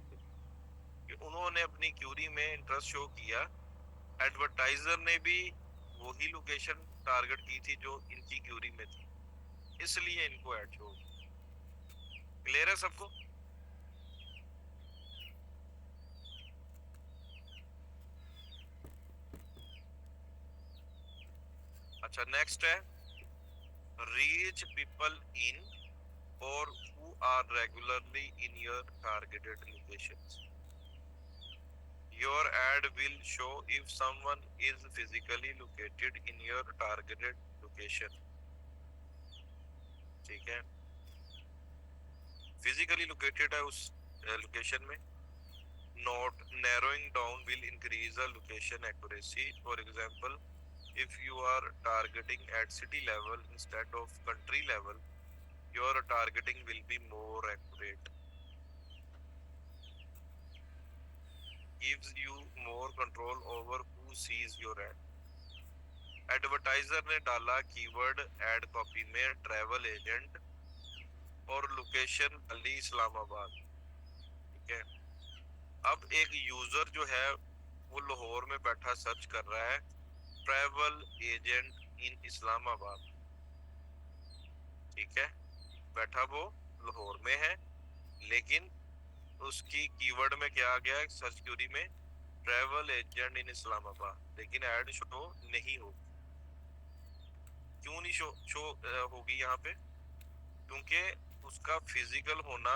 उन्होंने अपनी क्यूरी में इंटरेस्ट शो किया। एडवर्टाइजर ने भी वही लोकेशन टारगेट की थी जो इनकी क्यूरी में थी, इसलिए इनको ऐड शो। क्लियर है सबको? अच्छा, नेक्स्ट है reach people in or who are regularly in your targeted locations. Your ad will show if someone is physically located in your targeted location. ठीक है, physically located है उस location में। Not narrowing down will increase the location accuracy. For example, if you are targeting at city level instead of country level, your targeting will be more accurate. Gives you more control over who sees your ad. Advertiser ने डाला keyword ad copy में travel agent और location Ali Islamabad. ठीक है, अब एक user जो है वो लाहौर में बैठा सर्च कर रहा है ट्रैवल एजेंट इन इस्लामाबाद। ठीक है, बैठा वो लाहौर में है, लेकिन उसकी कीवर्ड में क्या आ गया सर्च क्यूरी में, ट्रैवल एजेंट इन इस्लामाबाद, लेकिन ऐड शो नहीं होगी। क्यों नहीं शो होगी यहाँ पे? क्योंकि उसका फिजिकल होना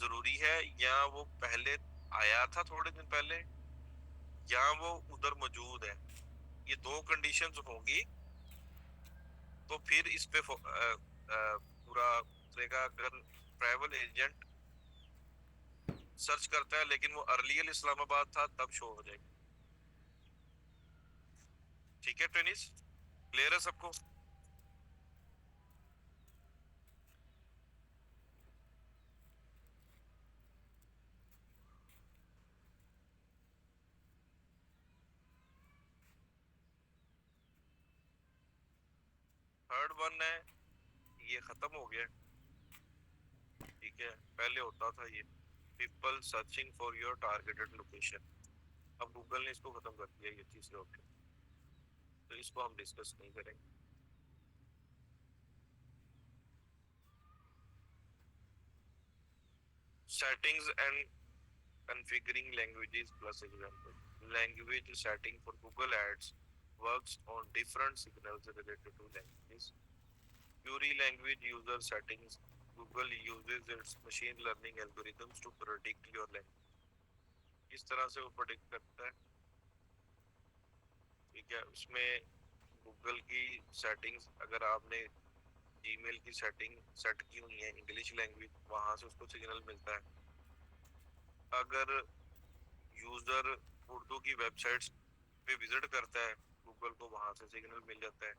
जरूरी है, या वो पहले आया था थोड़े दिन पहले, या वो उधर मौजूद है। ये दो कंडीशंस होंगी तो फिर इस पे पूरा उतरेगा। अगर ट्रैवल एजेंट सर्च करता है लेकिन वो अर्लियर इस्लामाबाद था, तब शो हो जाएगी। ठीक है ट्रेनिस, क्लियर है सबको? थर्ड वन है, ये खत्म हो गया। ठीक है, पहले होता था ये people searching for your targeted location, अब गूगल ने इसको खत्म कर दिया, ये तीसरे ऑप्शन, तो इसको हम डिस्कस नहीं करेंगे। Settings and configuring languages plus example. Language setting for Google Ads works on different signals related to languages. Query language user settings. Google uses its machine learning algorithms to predict your language. किस तरह से वो predict करता है? ठीक है, उसमें Google की settings, अगर आपने Gmail की setting set की हुई है English language, वहाँ से उसको signal मिलता है। अगर यूजर उर्दू की वेबसाइट्स पे विजिट करता है, गूगल को वहां से सिग्नल मिल जाता है।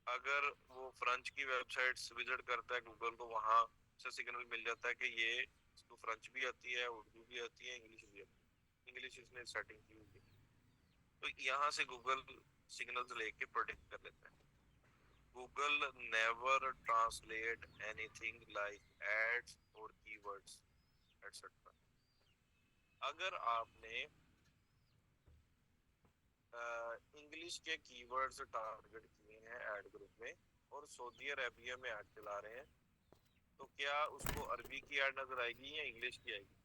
अगर वो फ्रेंच की वेबसाइट्स विजिट करता है, गूगल को वहां से सिग्नल मिल जाता है कि ये इसको फ्रेंच भी आती है, उर्दू भी आती है, इंग्लिश भी आती है, इंग्लिश इसने सेटिंग की हुई है। तो यहाँ से गूगल सिग्नल्स लेके प्रेडिक्ट कर लेता है। Google never translate anything like ads और कीवर्ड्स एटसेट्रा। अगर आपने इंग्लिश के कीवर्ड्स टारगेट किए हैं ऐड ग्रुप में और सऊदी अरेबिया में ऐड चला रहे हैं, तो क्या उसको अरबी की ऐड नजर आएगी या इंग्लिश की आएगी?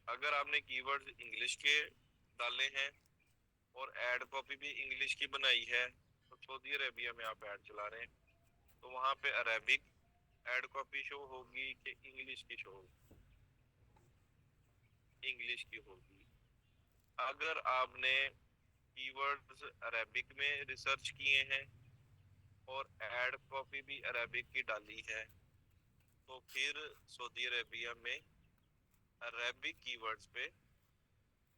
अगर आपने कीवर्ड्स इंग्लिश के डाले हैं और ऐड कॉपी भी इंग्लिश की बनाई है, तो सऊदी अरेबिया में आप ऐड चला रहे हैं तो वहां पे अरेबिक ऐड कॉपी शो होगी कि इंग्लिश की शो होगी? इंग्लिश की होगी। अगर आपने कीवर्ड्स अरेबिक में रिसर्च किए हैं और ऐड कॉपी भी अरेबिक की डाली है, तो फिर सऊदी अरेबिया में अरेबिक कीवर्ड्स पे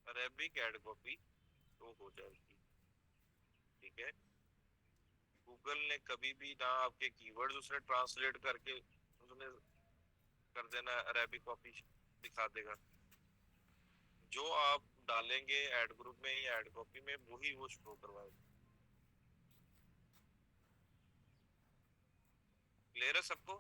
अरेबिक ऐड कॉपी शो हो जाएगी। ठीक है, गूगल ने कभी भी ना आपके कीवर्ड्स उसने ट्रांसलेट करके उसने कर देना अरेबिक कॉपी दिखा देगा। जो आप डालेंगे ऐड ग्रुप में या ऐड कॉपी में वही वो शो करवाएगा। क्लियर है सबको?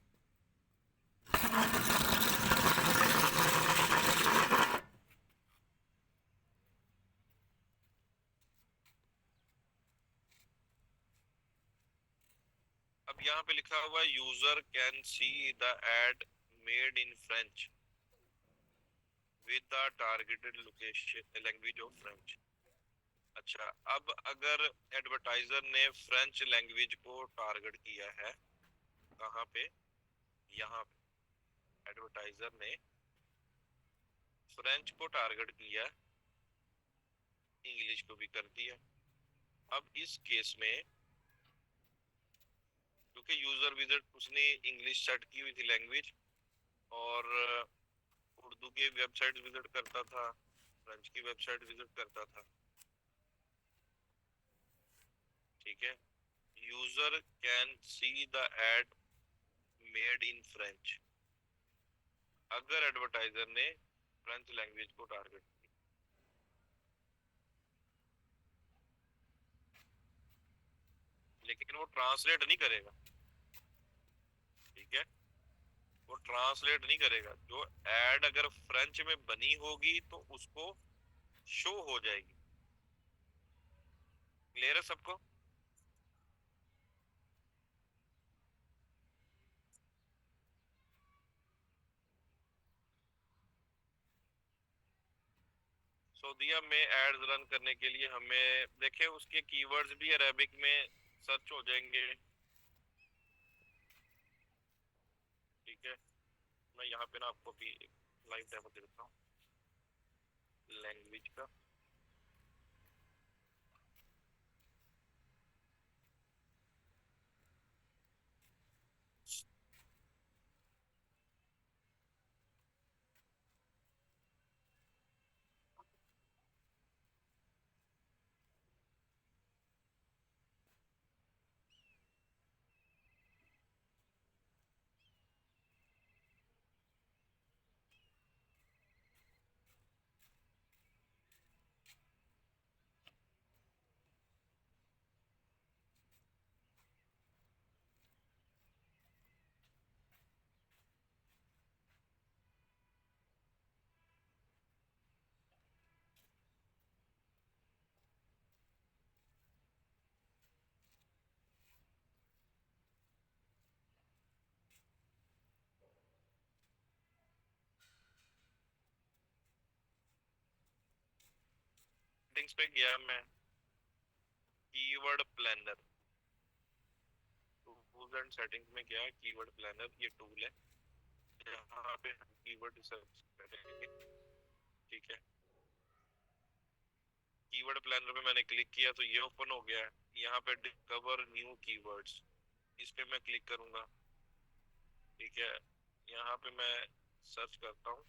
अब यहाँ पे लिखा हुआ है user can see the ad made in French with the targeted location language of French. अच्छा, अब अगर एडवर्टाइजर ने फ्रेंच लैंग्वेज को टारगेट किया है, कहाँ पे? यहाँ पे एडवर्टाइजर ने फ्रेंच को टारगेट किया, इंग्लिश को भी कर दिया। अब इस केस में क्योंकि यूजर विजिट उसने इंग्लिश सेट की हुई थी लैंग्वेज, और उर्दू की वेबसाइट विजिट करता था, फ्रेंच की वेबसाइट विजिट करता था। ठीक है, user can see the ad made in French अगर एडवर्टाइजर ने फ्रेंच लैंग्वेज को टारगेट किया। लेकिन वो ट्रांसलेट नहीं करेगा। ठीक है, वो ट्रांसलेट नहीं करेगा। जो एड अगर फ्रेंच में बनी होगी तो उसको शो हो जाएगी। क्लियर है सबको? सऊदीया में एड्स रन करने के लिए हमें देखे उसके कीवर्ड्स भी अरेबिक में सर्च हो जाएंगे। ठीक है, मैं यहाँ पे ना आपको भी लाइव डेमो दे देता हूँ लैंग्वेज का। सेटिंग्स पे गया मैं, keyword planner, tools and settings में गया, कीवर्ड प्लानर ये टूल है, यहाँ पे हम कीवर्ड सर्च करेंगे। ठीक है, कीवर्ड प्लानर पे मैंने क्लिक किया तो ये ओपन हो गया है। यहाँ पे डिस्कवर न्यू कीवर्ड्स, इस पे मैं क्लिक करूंगा। ठीक है, यहाँ पे मैं सर्च करता हूँ।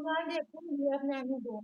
मैं देखूंगी अपने आगे दो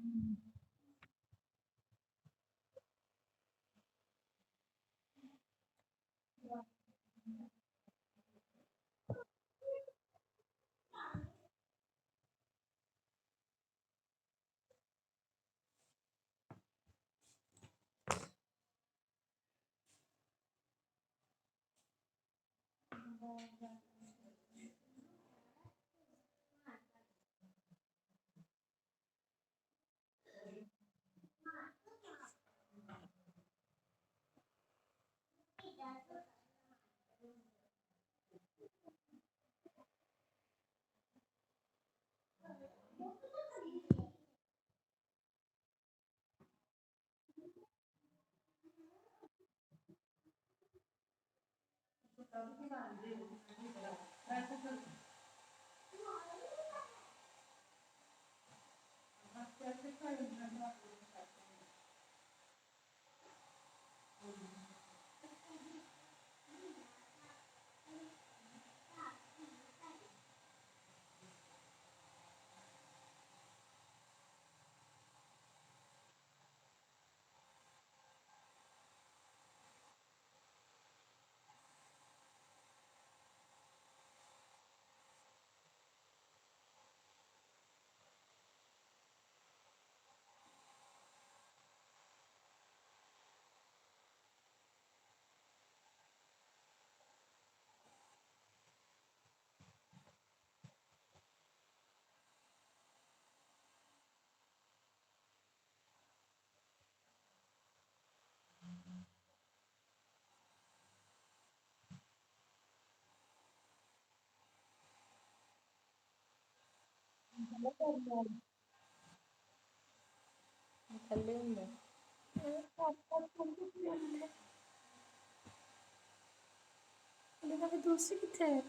दूसरी कितने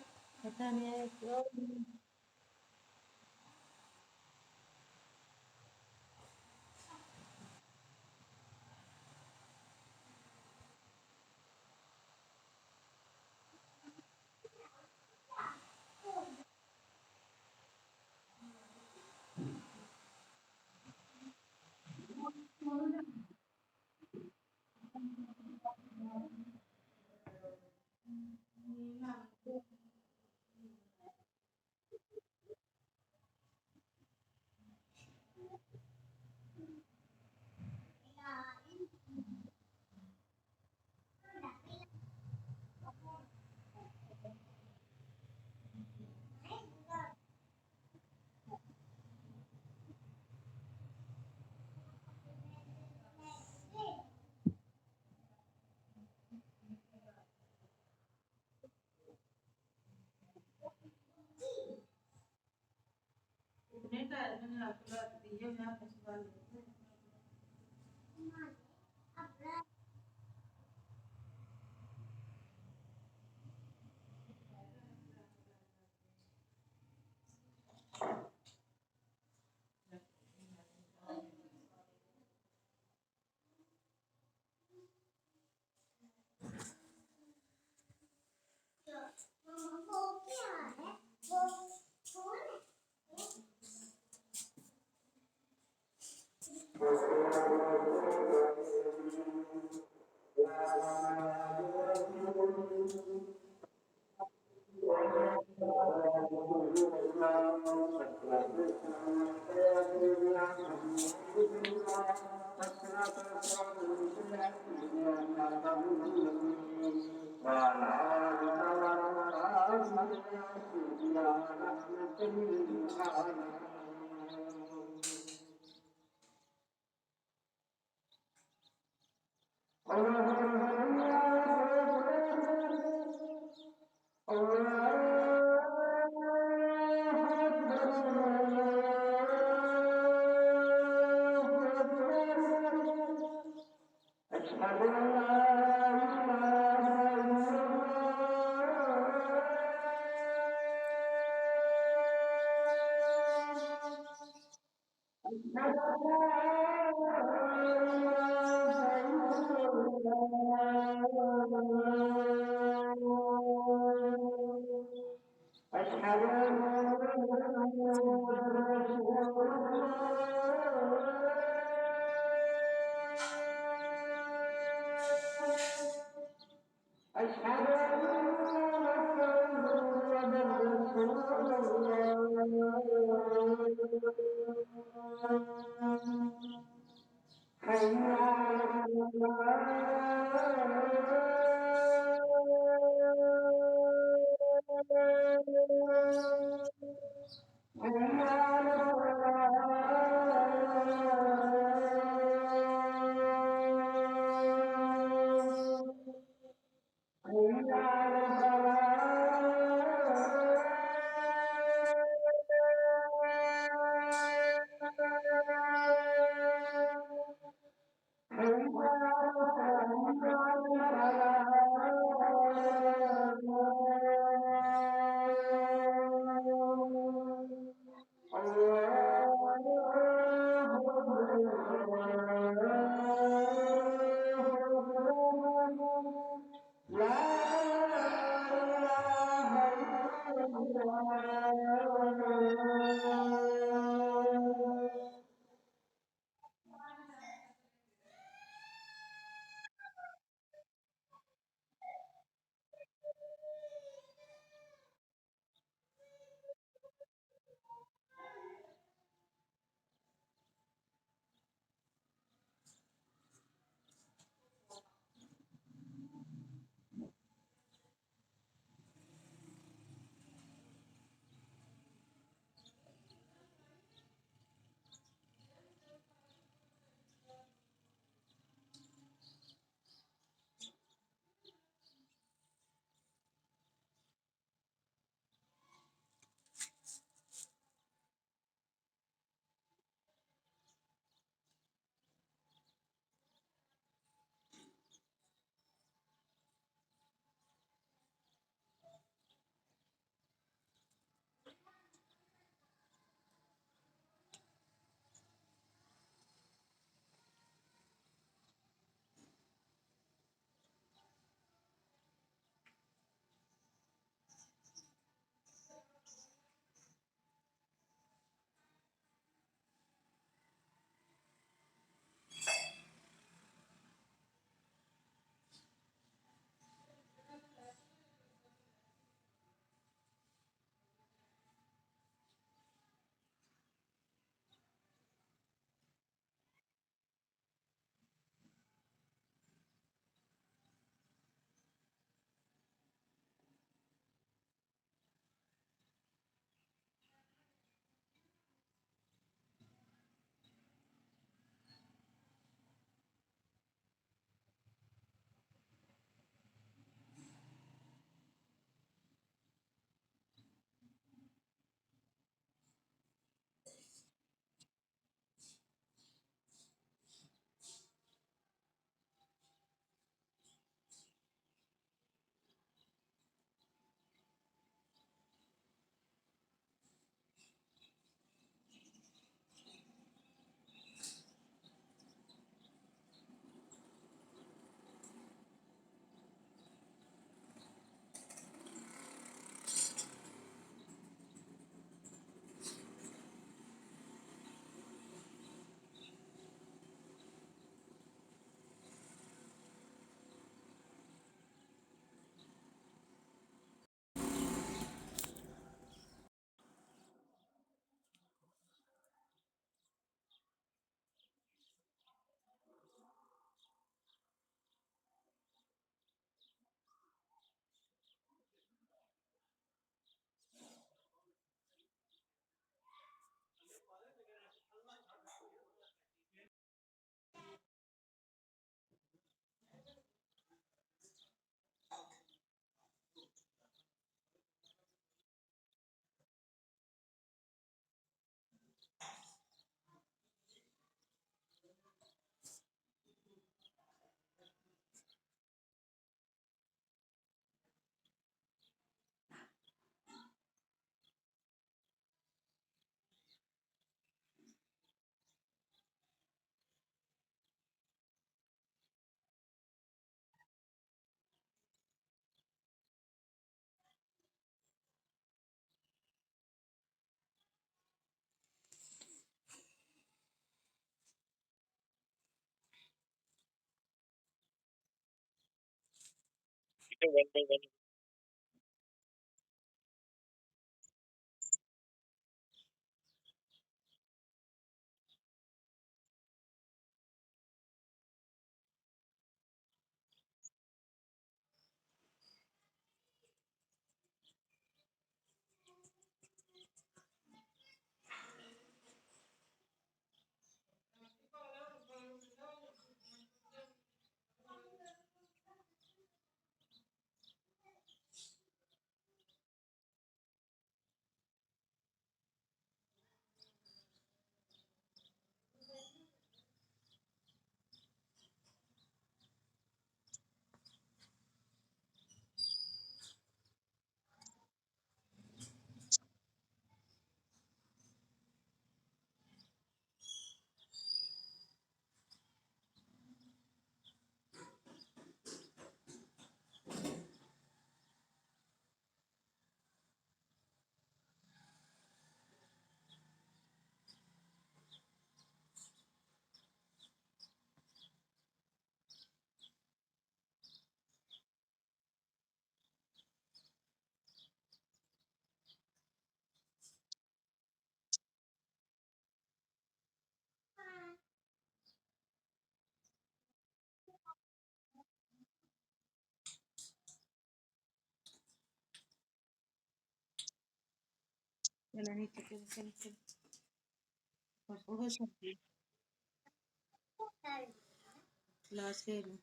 पता नहीं है कितने टायर मैंने आपको रख दिए मैं आपको सवाल ठीक है, वन बाय वन। चलो नीचे चल चल चल बस वो सब लास्ट ले लो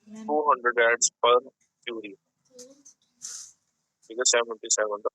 मैंने 200 ads per query. ठीक है 77.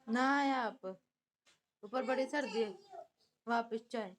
ना आया आप ऊपर बड़ी सर्दी है वापस चाय